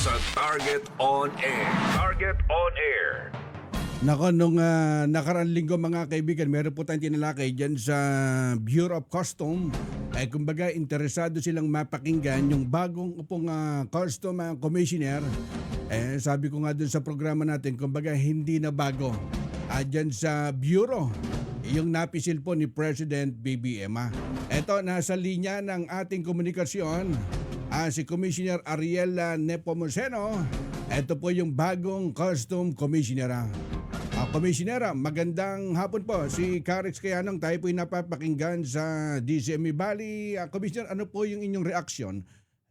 sa Target on Air. Target on Air. Nako, nung nakaraang linggo mga kaibigan, meron po tayong tinalakay dyan sa Bureau of Custom. Ay kumbaga, interesado silang mapakinggan yung bagong upong custom commissioner. Sabi ko nga dun sa programa natin, kumbaga hindi na bago. Dyan sa Bureau, yung napisil po ni President BBM. Eto, nasa linya ng ating komunikasyon, si Commissioner Ariel Nepomuceno. Ito po yung bagong custom commissioner. Commissioner, magandang hapon po. Si Carex Kayanang, tayo po yung napapakinggan sa DCME. Bali, Commissioner, ano po yung inyong reaksyon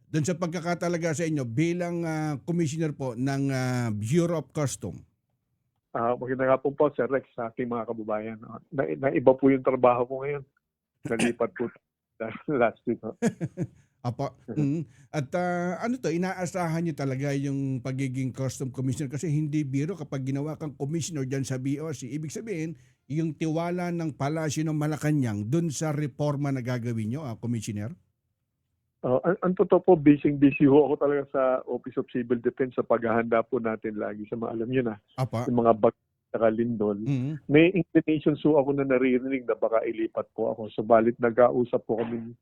doon sa pagkakatalaga sa inyo bilang Commissioner po ng Bureau of Custom? Magandang hapon po, Sir Rex, sa ating mga kababayan. Naiba po yung trabaho ko ngayon. Nalipat po last week. Apo. At ano to, inaasahan niyo talaga yung pagiging custom commissioner kasi hindi biro kapag ginawa kang commissioner dyan sa BOC. Ibig sabihin, yung tiwala ng Palasyo ng Malacanang dun sa reforma na gagawin nyo, commissioner? Ang totoo po, busy ho ako talaga sa Office of Civil Defense sa paghahanda po natin lagi sa mga, alam nyo na, Apa. yung mga bag sa Lindol. May inclinations po ako na naririnig na baka ilipat po ako. Subalit nag-ausap po kami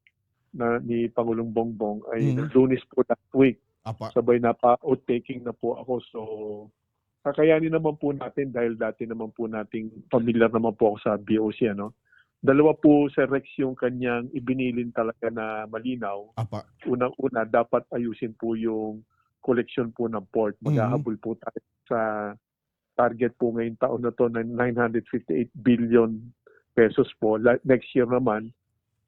ni Pangulong Bongbong ay Lunes po last week. Apa. Sabay na pa-outtaking na po ako. So, kakayanin naman po natin dahil dati naman po nating familiar naman po ako sa BOC. Dalawa po, Sir Rex, yung kanyang ibinilin talaga na malinaw. Apa. Unang-una, dapat ayusin po yung collection po ng port. Maghahabol po tayo sa target po ngayong taon na to na 958 billion pesos po. Next year naman,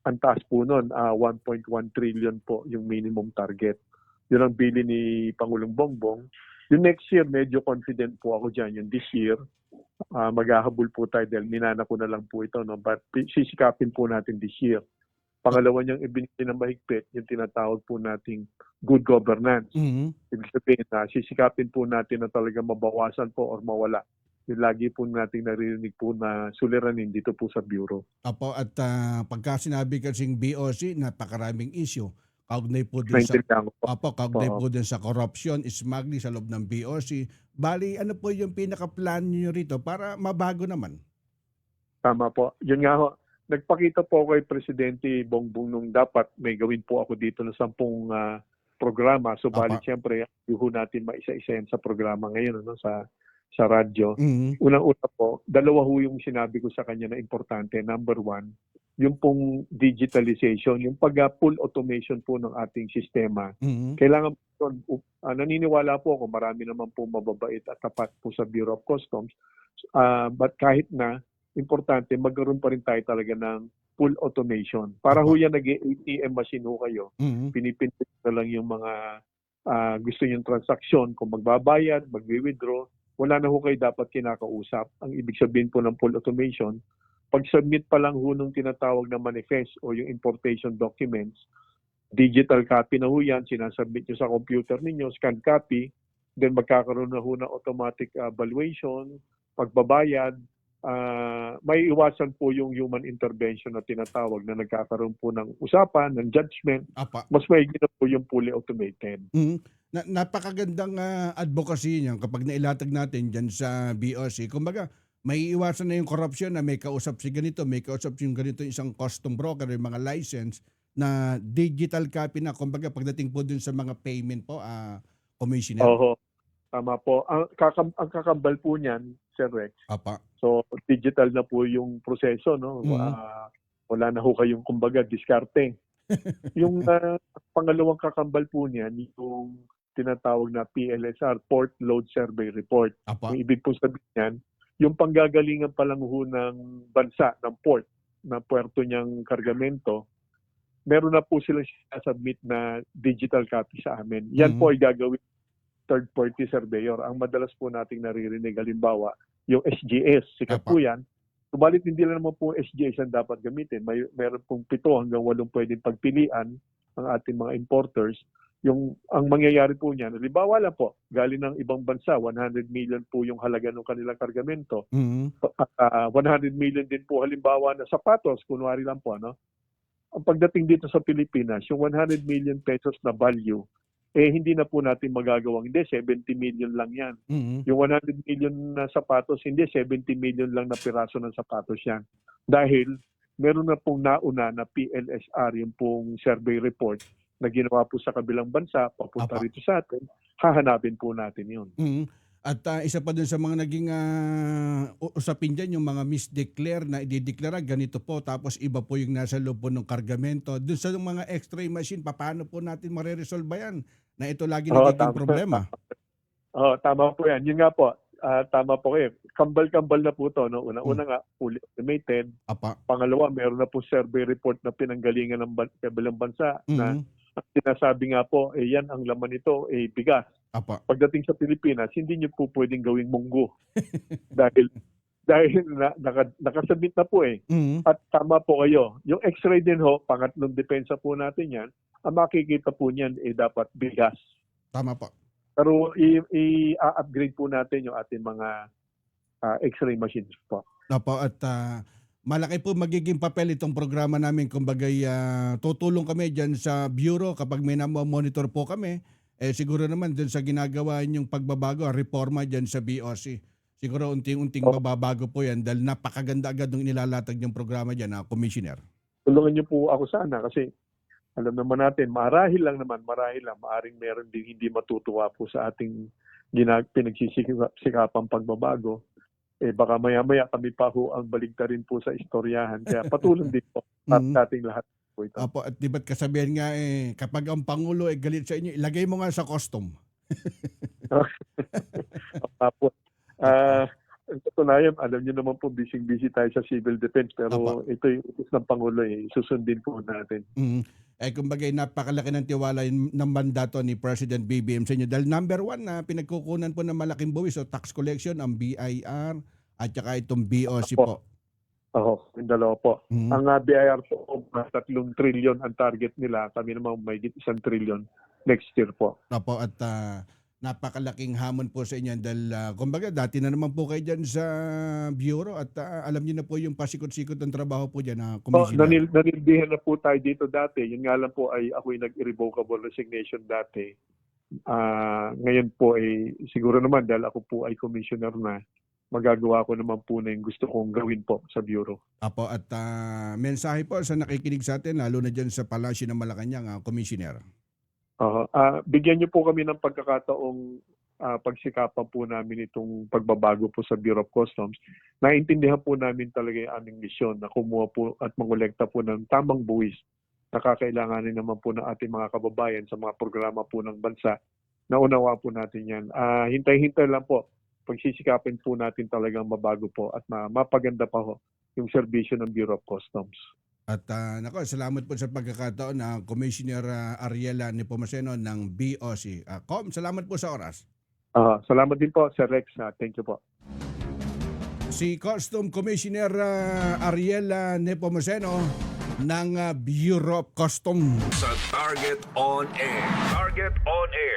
ang taas po nun, 1.1 trillion po yung minimum target. Yun ang bili ni Pangulong Bongbong. Yung next year, medyo confident po ako dyan. Yung this year, maghahabol po tayo dahil minana ko na lang po ito. But sisikapin po natin this year. Pangalawa niyang ibinili na mahigpit, yung tinatawag po nating good governance. Ibig sabihin na sisikapin po natin na talaga mabawasan po or mawala yung lagi po nating naririnig po na suliranin dito po sa Bureau. Apo, at pagka sinabi kasing BOC, napakaraming issue. Kaugnay po din sa, po din sa corruption, smuggling sa loob ng BOC. Bali, ano po yung pinaka-plan niyo rito para mabago naman? Tama po. Yun nga ho. Nagpakita po kay Presidente Bongbong nung dapat may gawin po ako dito na 10 programa. Subalit siyempre, yuho natin maisa-isa yan sa programa ngayon sa radyo. Unang-una po, dalawa ho yung sinabi ko sa kanya na importante. Number one, yung pong digitalization, yung pag-full automation po ng ating sistema. Kailangan po, naniniwala po ako, marami naman po mababait at tapat po sa Bureau of Customs. But kahit na, importante, magkaroon pa rin tayo talaga ng full automation. Para ho yan nag-ATM machine ho kayo. Pinipinit na lang yung mga gusto yung transaksyon. Kung magbabayad, mag-withdraw, wala na ho kayo dapat kinakausap. Ang ibig sabihin po ng full automation, pag-submit pa lang ho nung tinatawag na manifest o yung importation documents, digital copy na ho yan, sinasubmit nyo sa computer ninyo, scan copy, then magkakaroon na ho ng automatic valuation, pagbabayad, may iwasan po yung human intervention na tinatawag na nagkakaroon po ng usapan, ng judgment. Mas maigit na po yung fully automated. Napakagandang advocacy niyan kapag nailatag natin dyan sa BOC. Kumbaga, may iwasan na yung corruption na may kausap si ganito, may kausap yung ganito isang custom broker, yung mga license na digital copy na. Kumbaga, pagdating po dun sa mga payment po, commissioner. Oo. Tama po. Ang kakambal po niyan, Sir Rex. So, digital na po yung proseso, no? Wala na ho kayong, kumbaga, diskarte. Yung pangalawang kakambal po niyan, yung tinatawag na PLSR, Port Load Survey Report. Yung ibig po sabihin niyan, yung panggagalingan pa lang ho ng bansa, ng port, na puerto niyang kargamento, meron na po silang submit na digital copy sa amin. Yan po ay gagawin third-party surveyor. Ang madalas po nating naririnig, halimbawa, yung SGS, sikat po yan. Subalit hindi lang naman po SGS ang dapat gamitin. Meron pong 7 hanggang 8 pwedeng pagpilian ng ating mga importers. Ang mangyayari po niyan, halimbawa lang po, galing ng ibang bansa, 100 million po yung halaga ng kanilang kargamento. 100 million din po halimbawa na sapatos, kunwari lang po, no? Ang pagdating dito sa Pilipinas, yung 100 million pesos na value, hindi na po natin magagawang, hindi, 70 million lang yan. Mhm. Yung 100 million na sapatos, hindi, 70 million lang na piraso ng sapatos yan. Dahil meron na pong nauna na PLSR, yung pong survey report na ginawa po sa kabilang bansa, papunta Apa. rito sa atin, hahanapin po natin yun. Mhm. At isa pa dun sa mga naging usapin dyan, yung mga misdeclare na idideklara ganito po, tapos iba po yung nasa loob po ng kargamento. Dun sa mga x-ray machine, paano po natin mareresolve yan? Na ito lagi Oo, nagiging tama. problema. Tama po yan. Yun nga po, tama po kayo. Kambal-kambal na po to. No? Una nga, fully automated. Apa. Pangalawa, meron na po survey report na pinanggalingan ng kabilang bansa na Mhm. ang sinasabi nga po, yan ang laman nito, bigas. Apa. Pagdating sa Pilipinas, hindi nyo po pwedeng gawing munggo. dahil nakasubmit na po Mhm. At tama po kayo. Yung x-ray din pangatlong depensa po natin yan, ang makikita po niyan dapat bigas. Tama po. Pero i-upgrade po natin yung ating mga x-ray machines po. Opo, at malaki po magiging papel itong programa namin. Kumbaga, tutulong kami dyan sa Bureau kapag may monitor po kami. Siguro naman dyan sa ginagawa yung pagbabago, reforma dyan sa BOC. Siguro unting-unting mababago po yan dahil napakaganda agad ng inilalatag yung programa dyan, Commissioner. Tulungan niyo po ako sana kasi alam naman natin, marahil lang, maaring meron din hindi matutuwa po sa ating pinagsisikapang pagbabago. Baka maya-maya kami pa ang baligtarin po sa istoryahan. Kaya patulong din po at ating lahat po ito. Opo, at di ba't kasabihan nga kapag ang Pangulo galit sa inyo, ilagay mo nga sa custom. Tapos, katunayan, alam niyo naman po, busy tayo sa civil defense, pero ito yung utos ng Pangulo, susundin po natin. Kumbaga, napakalaki ng tiwala ng mandato ni President BBM sa inyo. Dahil number one na pinagkukunan po ng malaking buwis, tax collection, ang BIR, at saka itong BOC po. Yung dalawa po. Ang BIR po, 3 trillion ang target nila. Kami naman may 1 trillion next year po. Opo, at napakalaking hamon po sa inyo dahil kumbaga dati na naman po kayo dyan sa Bureau at alam niyo na po yung pasikot-sikot ng trabaho po dyan, Commissioner. Nanilbihan na po tayo dito dati. Yun nga lang po ay ako'y nag-irrevocable resignation dati. Ngayon po siguro naman dahil ako po ay commissioner na, magagawa ko naman po na yung gusto kong gawin po sa Bureau. Apo, at mensahe po sa nakikinig sa atin, lalo na dyan sa Palasyo ng Malacanang, Commissioner. Bigyan niyo po kami ng pagkakataong pagsikapan po namin itong pagbabago po sa Bureau of Customs. Naintindihan po namin talaga yung aming misyon na kumuha po at mangolekta po ng tamang buwis na kakailanganin naman po ng ating mga kababayan sa mga programa po ng bansa. Naunawa po natin yan. Hintay-hintay lang po. Pagsisikapin po natin talagang mabago po at mapaganda pa yung serbisyo ng Bureau of Customs. At salamat po sa pagkakataon na Commissioner Ariela Nepomuceno ng BOC. Salamat po sa oras. Salamat din po, Sir Rex. Thank you po. Si Custom Commissioner Ariela Nepomuceno ng Bureau of Customs. Sa Target On Air. Target On Air.